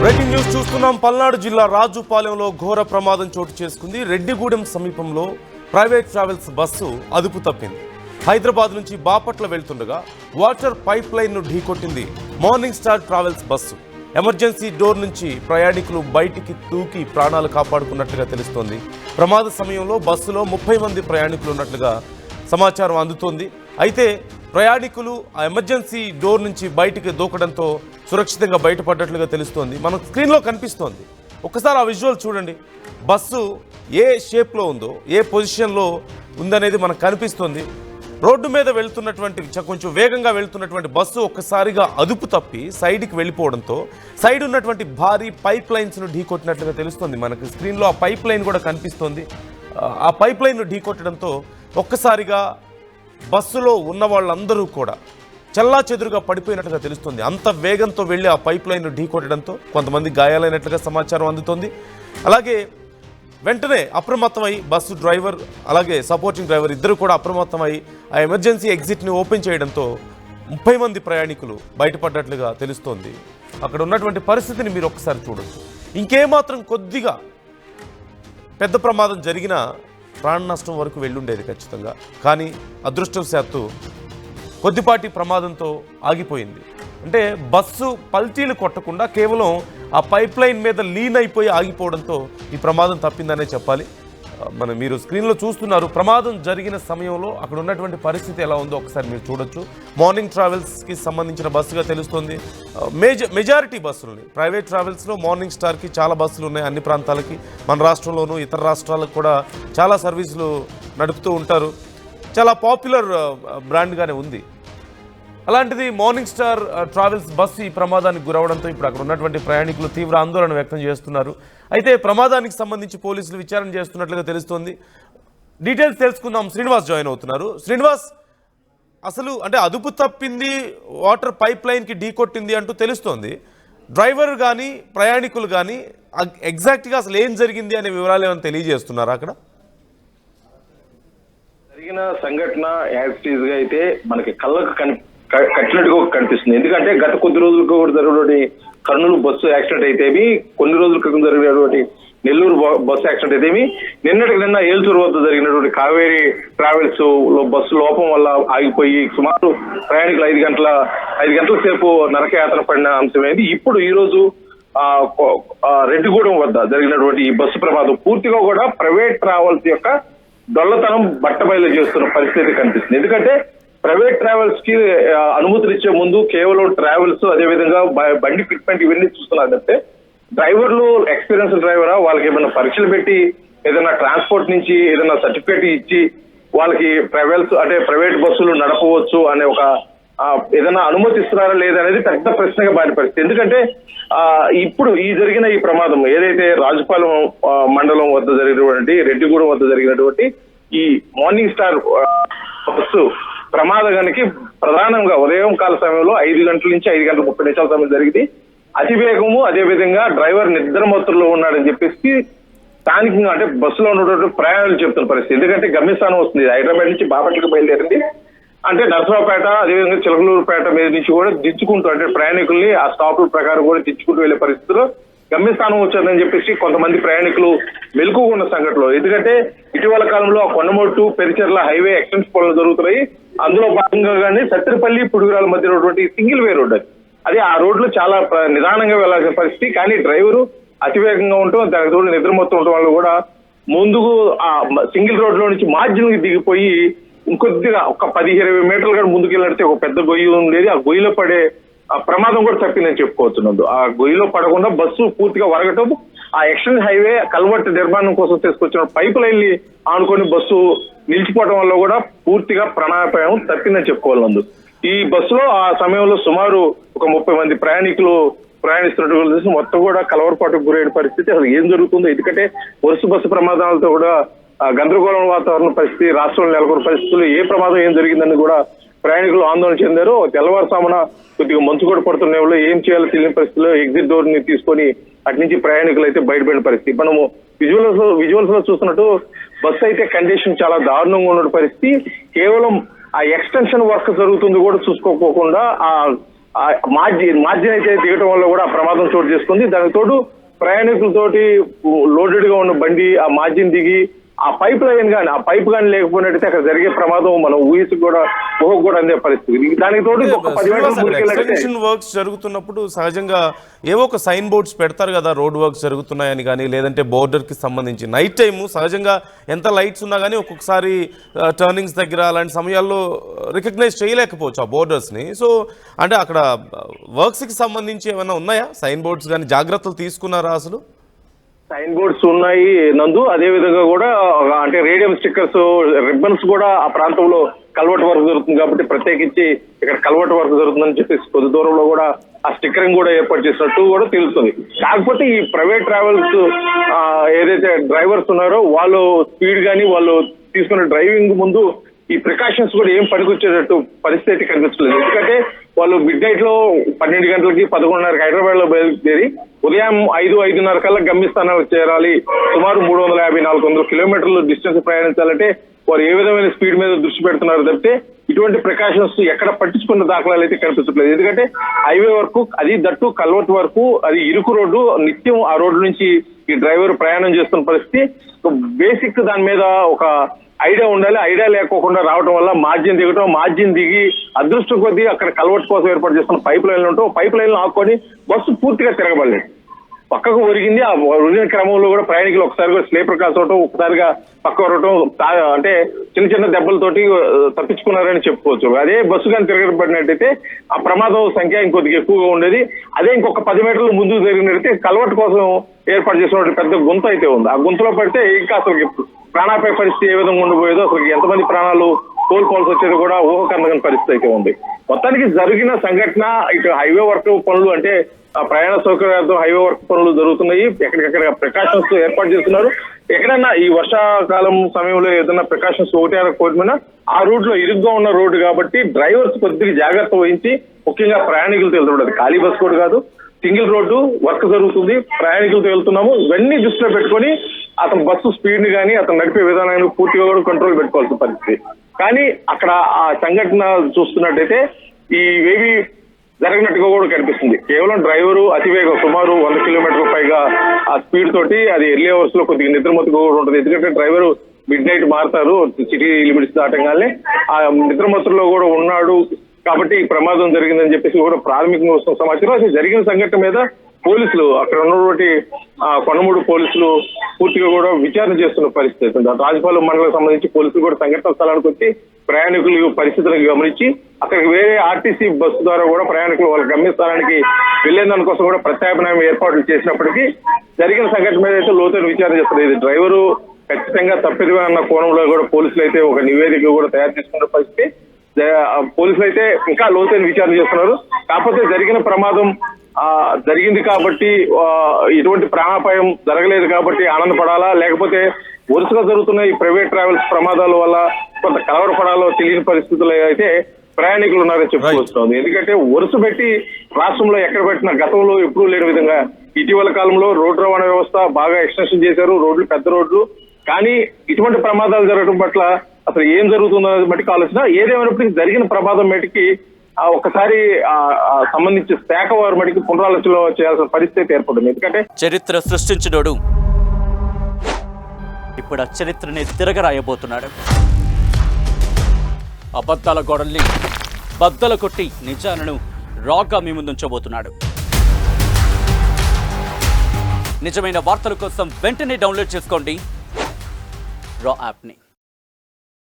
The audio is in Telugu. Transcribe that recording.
బ్రేకింగ్ న్యూస్ చూస్తున్నాం. పల్నాడు జిల్లా రాజుపాలెంలో ఘోర ప్రమాదం చోటు చేసుకుంది. రెడ్డిగూడెం సమీపంలో ప్రైవేట్ ట్రావెల్స్ బస్సు అదుపు తప్పింది. హైదరాబాద్ నుంచి బాపట్ల వెళ్తుండగా వాటర్ పైప్ లైన్ ను ఢీకొట్టింది morning star travels bus. Emergency door నుంచి ప్రయాణికులు బయటికి దూకి ప్రాణాలు కాపాడుకున్నట్లుగా తెలుస్తోంది. ప్రమాద సమయంలో బస్సులో 30 మంది ప్రయాణికులు ఉన్నట్లుగా సమాచారం అందుతోంది. అయితే ప్రయాణికులు ఆ ఎమర్జెన్సీ డోర్ నుంచి బయటికి దూకడంతో సురక్షితంగా బయటపడ్డట్లుగా తెలుస్తోంది. మన స్క్రీన్లో కనిపిస్తోంది. ఒక్కసారి ఆ విజువల్ చూడండి. బస్సు ఏ షేప్లో ఉందో, ఏ పొజిషన్లో ఉందనేది మనకు కనిపిస్తోంది. రోడ్డు మీద వెళ్తున్నటువంటి కొంచెం వేగంగా వెళ్తున్నటువంటి బస్సు ఒక్కసారిగా అదుపు తప్పి సైడ్కి వెళ్ళిపోవడంతో సైడ్ ఉన్నటువంటి భారీ పైప్ లైన్స్ను ఢీకొట్టినట్లుగా తెలుస్తోంది. మనకి స్క్రీన్లో ఆ పైప్ లైన్ కూడా కనిపిస్తోంది. ఆ పైప్ లైన్ను ఢీకొట్టడంతో ఒక్కసారిగా బస్సులో ఉన్న వాళ్ళందరూ కూడా చల్లా చెదురుగా పడిపోయినట్లుగా తెలుస్తుంది. అంత వేగంతో వెళ్ళి ఆ పైప్ లైన్ ఢీకొట్టడంతో కొంతమంది గాయాలైనట్లుగా సమాచారం అందుతోంది. అలాగే వెంటనే అప్రమత్తమై బస్సు డ్రైవర్ అలాగే సపోర్టింగ్ డ్రైవర్ ఇద్దరు కూడా అప్రమత్తమై ఆ ఎమర్జెన్సీ ఎగ్జిట్ని ఓపెన్ చేయడంతో 30 మంది ప్రయాణికులు బయటపడ్డట్లుగా తెలుస్తోంది. అక్కడ ఉన్నటువంటి పరిస్థితిని మీరు ఒక్కసారి చూడొచ్చు. ఇంకేమాత్రం కొద్దిగా పెద్ద ప్రమాదం జరిగినా ప్రాణ నష్టం వరకు వెళ్ళుండేది ఖచ్చితంగా. కానీ అదృష్టవశాత్తు కొద్దిపాటి ప్రమాదంతో ఆగిపోయింది. అంటే బస్సు పల్టీలు కొట్టకుండా కేవలం ఆ పైప్ లైన్ మీద లీన్ అయిపోయి ఆగిపోవడంతో ఈ ప్రమాదం తప్పిందనే చెప్పాలి. మీరు స్క్రీన్లో చూస్తున్నారు. ప్రమాదం జరిగిన సమయంలో అక్కడ ఉన్నటువంటి పరిస్థితి ఎలా ఉందో ఒకసారి మీరు చూడొచ్చు. మార్నింగ్ ట్రావెల్స్కి సంబంధించిన బస్సుగా తెలుస్తుంది. మెజారిటీ బస్సులని ప్రైవేట్ ట్రావెల్స్లో మార్నింగ్ స్టార్కి చాలా బస్సులు ఉన్నాయి. అన్ని ప్రాంతాలకి, మన రాష్ట్రంలోనూ ఇతర రాష్ట్రాలకు కూడా చాలా సర్వీసులు నడుపుతూ ఉంటారు. చాలా పాపులర్ బ్రాండ్గానే ఉంది. అలాంటిది మార్నింగ్ స్టార్ ట్రావెల్స్ బస్సు ఈ ప్రమాదానికి గురవడంతో ఇప్పుడు అక్కడ ఉన్నటువంటి ప్రయాణికులు తీవ్ర ఆందోళన వ్యక్తం చేస్తున్నారు. అయితే ప్రమాదానికి సంబంధించి పోలీసులు విచారణ చేస్తున్నట్లుగా తెలుస్తోంది. డీటెయిల్స్ తెలుసుకుందాం. శ్రీనివాస్ జాయిన్ అవుతున్నారు. శ్రీనివాస్, అసలు అంటే అదుపు తప్పింది, వాటర్ పైప్ లైన్కి ఢీకొట్టింది అంటూ తెలుస్తోంది. డ్రైవర్ కానీ ప్రయాణికులు కానీ ఎగ్జాక్ట్గా అసలు ఏం జరిగింది అనే వివరాలు ఏమైనా తెలియజేస్తున్నారా? అక్కడ జరిగిన సంఘటన యాక్సిడెంట్ గా అయితే మనకి కళ్ళకు కట్టినట్టుగా కనిపిస్తుంది. ఎందుకంటే గత కొద్ది రోజులకు కూడా జరిగినటువంటి కర్నూలు బస్సు యాక్సిడెంట్ అయితేమి, కొన్ని రోజుల క్రితం జరిగినటువంటి నెల్లూరు బస్సు యాక్సిడెంట్ అయితేమి, నిన్న ఏల్చూరు వద్ద జరిగినటువంటి కావేరీ ట్రావెల్స్ లో బస్సు లోపం వల్ల ఆగిపోయి సుమారు ప్రయాణికులు 5 గంటల సేపు నరకయాత్ర పడిన అంశమైంది. ఇప్పుడు ఈ రోజు రెడ్డిగూడెం వద్ద జరిగినటువంటి ఈ బస్సు ప్రమాదం పూర్తిగా కూడా ప్రైవేట్ ట్రావెల్స్ యొక్క దొల్లతనం బట్టబయలు చేస్తున్న పరిస్థితి కనిపిస్తుంది. ఎందుకంటే ప్రైవేట్ ట్రావెల్స్ కి అనుమతులు ఇచ్చే ముందు కేవలం ట్రావెల్స్, అదేవిధంగా బండి ఫిట్మెంట్ ఇవన్నీ చూస్తున్నారు. అంటే డ్రైవర్లు ఎక్స్పీరియన్స్ డ్రైవరా, వాళ్ళకి ఏమైనా పరీక్షలు పెట్టి ఏదైనా ట్రాన్స్పోర్ట్ నుంచి ఏదైనా సర్టిఫికేట్ ఇచ్చి వాళ్ళకి ట్రావెల్స్ అంటే ప్రైవేట్ బస్సులు నడపవచ్చు అనే ఒక ఏదైనా అనుమతిస్తున్నారా లేదనేది పెద్ద ప్రశ్నగా మారిన పరిస్థితి. ఎందుకంటే ఇప్పుడు జరిగిన ఈ ప్రమాదం ఏదైతే రాజుపాలెం మండలం వద్ద జరిగినటువంటి రెడ్డిగూడెం వద్ద జరిగినటువంటి ఈ మార్నింగ్ స్టార్ బస్సు ప్రమాదానికి ప్రధానంగా ఉదయం కాల సమయంలో 5 గంటల నుంచి 5 గంటల 30 నిమిషాల సమయం జరిగింది. అతివేగము, అదేవిధంగా డ్రైవర్ నిద్రమత్తులో ఉన్నాడని చెప్పేసి స్థానికంగా అంటే బస్సులో ఉన్నటువంటి ప్రయాణాలు చెప్తున్న పరిస్థితి. ఎందుకంటే గమ్యస్థానం వస్తుంది, హైదరాబాద్ నుంచి బాపట్లకు బయలుదేరింది. అంటే నరసరావుపేట, అదేవిధంగా చిలకలూరుపేట మీద నుంచి కూడా దించుకుంటూ అంటే ప్రయాణికుల్ని ఆ స్టాపుల ప్రకారం కూడా దించుకుంటూ వెళ్లే పరిస్థితిలో గమ్యస్థానం వచ్చారని చెప్పేసి కొంతమంది ప్రయాణికులు మెలకువగా ఉన్న సంఘటనలో. ఎందుకంటే ఇటీవల కాలంలో కొన్నమోటు పెరిచెర్ల హైవే ఎక్స్టెన్షన్ పనులు జరుగుతున్నాయి. అందులో భాగంగానే సత్తెనపల్లి పుడుగురాల మధ్య ఉన్నటువంటి సింగిల్ వే రోడ్ అది ఆ రోడ్లు చాలా నిదానంగా వెళ్లాల్సిన పరిస్థితి. కానీ డ్రైవరు అతివేగంగా ఉండటం, దానికి తోడు నిద్ర మొత్తం ఉండటం వల్ల కూడా ముందుకు ఆ సింగిల్ రోడ్ లో నుంచి మార్జిన్ కి దిగిపోయి ఇంకొద్దిగా ఒక 10-20 మీటర్లు కూడా ముందుకు వెళ్ళితే ఒక పెద్ద గొయ్యి ఉండేది. ఆ గొయ్యిలో పడే ప్రమాదం కూడా తప్పిందని చెప్పుకోవచ్చున్నది. ఆ గొయ్యిలో పడకుండా బస్సు పూర్తిగా వరగటం, ఆ ఎక్స్టెన్షన్ హైవే కల్వర్ట్ నిర్మాణం కోసం తీసుకొచ్చిన పైప్ లైన్ ని ఆనుకొని బస్సు నిలిచిపోవడం వల్ల కూడా పూర్తిగా ప్రాణాపాయం తప్పిందని చెప్పుకోవాలి. ఈ బస్సులో ఆ సమయంలో సుమారు ఒక 30 మంది ప్రయాణికులు ప్రయాణిస్తున్నట్టు చూసి మొత్తం కూడా కలవరపాటుకు గురైన పరిస్థితి. అసలు ఏం జరుగుతుందో, ఎందుకంటే వరుస బస్సు ప్రమాదాలతో కూడా గందరగోళం వాతావరణ పరిస్థితి, రాష్ట్రంలో నెలకొన్న పరిస్థితులు ఏ ప్రమాదం ఏం జరిగిందని కూడా ప్రయాణికులు ఆందోళన చెందారు. తెల్లవారుసామున కొద్దిగా మంచు కూడా పడుతున్న వాళ్ళు ఏం చేయాలో తెలియని పరిస్థితిలో ఎగ్జిట్ డోర్ ని తీసుకొని అటు నుంచి ప్రయాణికులు అయితే బయటపడిన పరిస్థితి. మనము విజువల్స్ లో చూస్తున్నట్టు బస్సు అయితే కండిషన్ చాలా దారుణంగా ఉన్న పరిస్థితి. కేవలం ఆ ఎక్స్టెన్షన్ వర్క్ జరుగుతుంది కూడా చూసుకోకుండా ఆ మార్జిన్ అయితే దిగటం వల్ల కూడా ఆ ప్రమాదం చోటు చేసుకుంది. దానికి తోడు ప్రయాణికులతోటి లోడెడ్ గా ఉన్న బండి ఆ మార్జిన్ దిగి ఆ పైప్ లైన్ కానీ ఆ పైప్ కానీ లేకపోయినట్టయితే అక్కడ జరిగే ప్రమాదం మనం ఊహించి కూడా ఊహకు కూడా అందే పరిస్థితి. దానికి తోడు ఒక 10 ఎక్స్టెన్షన్ వర్క్స్ జరుగుతున్నప్పుడు సహజంగా ఏవో ఒక సైన్ బోర్డ్స్ పెడతారు కదా, రోడ్ వర్క్స్ జరుగుతున్నాయని కానీ, లేదంటే బోర్డర్ కి సంబంధించి నైట్ టైం సహజంగా ఎంత లైట్స్ ఉన్నా కానీ ఒక్కొక్కసారి టర్నింగ్స్ దగ్గర అలాంటి సమయాల్లో రికగ్నైజ్ చేయలేకపోవచ్చు ఆ బోర్డర్స్ ని. సో అంటే అక్కడ వర్క్స్ కి సంబంధించి ఏమైనా ఉన్నాయా సైన్ బోర్డ్స్ కానీ, జాగ్రత్తలు తీసుకున్నారా అసలు? సైన్ బోర్డ్స్ ఉన్నాయి నందు. అదే విధంగా కూడా అంటే రేడియం స్టిక్కర్స్, రిబ్బన్స్ కూడా ఆ ప్రాంతంలో కల్వర్ట్ వర్క్ జరుగుతుంది కాబట్టి ప్రత్యేకించి ఇక్కడ కల్వర్ట్ వర్క్ జరుగుతుందని చెప్పేసి కొద్ది దూరంలో కూడా ఆ స్టిక్కరింగ్ కూడా ఏర్పాటు చేసినట్టు కూడా తెలుస్తుంది. కాకపోతే ఈ ప్రైవేట్ ట్రావెల్స్ ఏదైతే డ్రైవర్స్ ఉన్నారో వాళ్ళు స్పీడ్ కానీ వాళ్ళు తీసుకున్న డ్రైవింగ్ ముందు ఈ ప్రికాషన్స్ కూడా ఏం పనికొచ్చేటట్టు పరిస్థితి కనిపించలేదు. ఎందుకంటే వాళ్ళు మిడ్ నైట్ లో 12 గంటలకి 11:30 హైదరాబాద్ లో బయలుదేరి ఉదయం 5-5:30 కల్లా గమ్యస్థానాలకు చేరాలి. సుమారు 350-400 కిలోమీటర్లు డిస్టెన్స్ ప్రయాణించాలంటే వారు ఏ విధమైన స్పీడ్ మీద దృష్టి పెడుతున్నారు తప్పితే ఇటువంటి ప్రికాషన్స్ ఎక్కడ పట్టించుకున్న దాఖలాలు అయితే కనిపించట్లేదు. ఎందుకంటే హైవే వరకు, అది దట్టు కల్వర్ట్ వరకు, అది ఇరుకు రోడ్డు, నిత్యం ఆ రోడ్డు నుంచి ఈ డ్రైవర్ ప్రయాణం చేస్తున్న పరిస్థితి. బేసిక్ దాని మీద ఒక ఐడియా ఉండాలి. ఐడియా లేకోకుండా రావడం వల్ల మార్జిన్ దిగటం, మార్జిన్ దిగి అదృష్టం కొద్దీ అక్కడ కల్వర్ట్ కోసం ఏర్పాటు చేస్తున్న పైప్ లైన్లు ఉంటాం, పైప్ లైన్లు ఆపుకొని బస్సు పూర్తిగా తిరగబడలేదు, పక్కకు ఒరిగింది. ఆ ఒరిగిన క్రమంలో కూడా ప్రయాణికులు ఒకసారి కూడా స్లీపర్ క్లాస్ అవటం, ఒకసారిగా పక్క వరటం, అంటే చిన్న చిన్న దెబ్బలతోటి తప్పించుకున్నారని చెప్పుకోవచ్చు. అదే బస్సు కానీ తిరగబడినట్టయితే ఆ ప్రమాదం సంఖ్య ఇంకొద్దిగా ఎక్కువగా ఉండేది. అదే ఇంకొక 10 మీటర్లు ముందుకు జరిగినట్టయితే కల్వర్ట్ కోసం ఏర్పాటు చేసిన పెద్ద గుంత అయితే ఉంది. ఆ గుంతలో పడితే ఇంకా అసలు ప్రాణాపాయ పరిస్థితి ఏ విధంగా ఉండిపోయేదో, అసలు ఎంతమంది ప్రాణాలు కోల్పోవాల్సి వచ్చేది కూడా ఊహకందగని పరిస్థితి అయితే ఉంది. మొత్తానికి జరిగిన సంఘటన ఇటు హైవే వర్క్ పనులు, అంటే ప్రయాణ సౌకర్యాలతో హైవే వర్క్ పనులు జరుగుతున్నాయి. ఎక్కడికెక్కడ ప్రికాషన్స్ ఏర్పాటు చేస్తున్నారు. ఎక్కడన్నా ఈ వర్షాకాలం సమయంలో ఏదైనా ప్రికాషన్స్ ఒకటి కోరిపోయినా ఆ రూట్ లో ఇరుగ్గా ఉన్న రోడ్డు కాబట్టి డ్రైవర్స్ కొద్దిగా జాగ్రత్త వహించి, ముఖ్యంగా ప్రయాణికులతో వెళ్తుండదు. ఖాళీ బస్ కూడా కాదు, సింగిల్ రోడ్డు, వర్క్ జరుగుతుంది, ప్రయాణికులతో వెళ్తున్నాము. ఇవన్నీ దృష్టిలో పెట్టుకొని అతను బస్సు స్పీడ్ ని కానీ అతను నడిపే విధానాన్ని పూర్తిగా కూడా కంట్రోల్ పెట్టుకోవాల్సిన పరిస్థితి. కానీ అక్కడ ఆ సంఘటన చూస్తున్నట్టయితే ఇవేవి జరిగినట్టుగా కూడా కనిపిస్తుంది. కేవలం డ్రైవరు అతివేగం, సుమారు 100 కిలోమీటర్ల పైగా ఆ స్పీడ్ తోటి, అది ఎర్లీ అవర్స్ లో కొద్దిగా నిద్రమత్తుగా కూడా ఉంటుంది. ఎందుకంటే డ్రైవరు మిడ్ నైట్ మారుతారు, సిటీ లిమిట్స్ దాటంగానే ఆ నిద్రమత్తులో కూడా ఉన్నాడు కాబట్టి ఈ ప్రమాదం జరిగిందని చెప్పేసి కూడా ప్రాథమికంగా వస్తున్న సమాచారం. అసలు జరిగిన సంఘటన మీద పోలీసులు, అక్కడ ఉన్నటువంటి కొండమూడు పోలీసులు పూర్తిగా కూడా విచారణ చేస్తున్న పరిస్థితి. రాజపాలెం మండలం సంబంధించి పోలీసులు కూడా సంఘటన స్థలానికి వచ్చి ప్రయాణికులు పరిస్థితులను గమనించి అక్కడికి వేరే ఆర్టీసీ బస్సు ద్వారా కూడా ప్రయాణికులు వాళ్ళ గమ్యస్థానానికి వెళ్లేదాని కోసం కూడా ప్రత్యామ్నాయం ఏర్పాట్లు చేసినప్పటికీ జరిగిన సంఘటన మీద అయితే లోతైన విచారణ చేస్తారు. ఇది డ్రైవరు ఖచ్చితంగా తప్పిది అన్న కోణంలో కూడా పోలీసులు అయితే ఒక నివేదిక కూడా తయారు చేసుకున్న పరిస్థితి. పోలీసులు అయితే ఇంకా లోతైన విచారణ చేస్తున్నారు. కాకపోతే జరిగిన ప్రమాదం జరిగింది కాబట్టి, ఎటువంటి ప్రాణాపాయం జరగలేదు కాబట్టి ఆనందపడాలా, లేకపోతే వరుసగా జరుగుతున్న ఈ ప్రైవేట్ ట్రావెల్స్ ప్రమాదాల వల్ల కొంత కలవరపడాలో తెలియని పరిస్థితుల్లో అయితే ప్రయాణికులు ఉన్నారని చెప్పుకొస్తుంది. ఎందుకంటే వరుస పెట్టి రాష్ట్రంలో ఎక్కడ పెట్టిన గతంలో ఎప్పుడూ లేని విధంగా ఇటీవల కాలంలో రోడ్డు రవాణా వ్యవస్థ బాగా ఎక్స్టెన్షన్ చేశారు, రోడ్లు పెద్ద రోడ్లు. కానీ ఇటువంటి ప్రమాదాలు జరగడం పట్ల అసలు ఏం జరుగుతుందో మటుకు ఆలోచన. ఏదేమైనప్పటికీ జరిగిన ప్రమాదం మటుకి ఒకసారి సంబంధించి శాఖ వారి మటుకు పునరాలోచన చేయాల్సిన పరిస్థితి ఏర్పడింది. ఎందుకంటే చరిత్ర సృష్టించినోడు ఇప్పుడు ఆ చరిత్రని తిరగరాయబోతున్నాడు. అబద్ధాల గోడల్ని బద్దలు కొట్టి నిజాలను రాగా మీ ముందుంచబోతున్నాడు. నిజమైన వార్తల కోసం వెంటనే డౌన్లోడ్ చేసుకోండి రా యాప్ని.